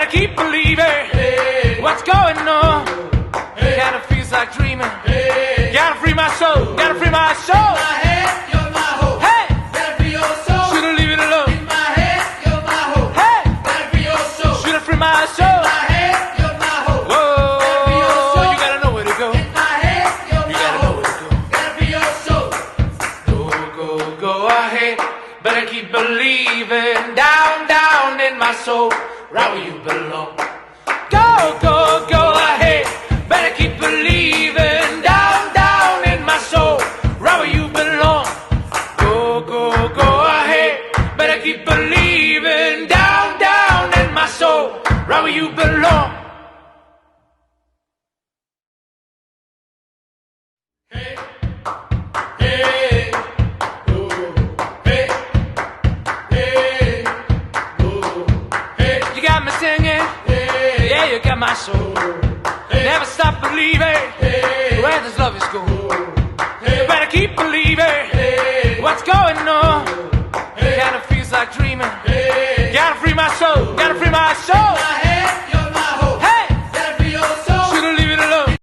better keep believing. Hey, what's going on? Hey, kinda feels like dreaming. Hey, gotta free my soul, gotta free my soul. In my head, you're my hope. Hey, gotta free your soul. Shoulda leave it alone. In my head, you're my hope. Hey, gotta free your soul. shoulda free my soul. In my head, you're my hope. Whoa, gotta free your soul. you gotta know where to go. In my head, you're You my gotta know hope. where to go. gotta free your soul. Go ahead. Better keep believing. Down, down in my soul, right where you belong. Go ahead. Better keep believing. Down, down in my soul, right where you belong. Go ahead. Better keep believing. Down, down in my soul, right where you belong. Hey, hey, oh, hey, hey, oh, hey, You got me singing. hey, Yeah, you got my soul. hey, Never stop believing. hey, Where this love is going.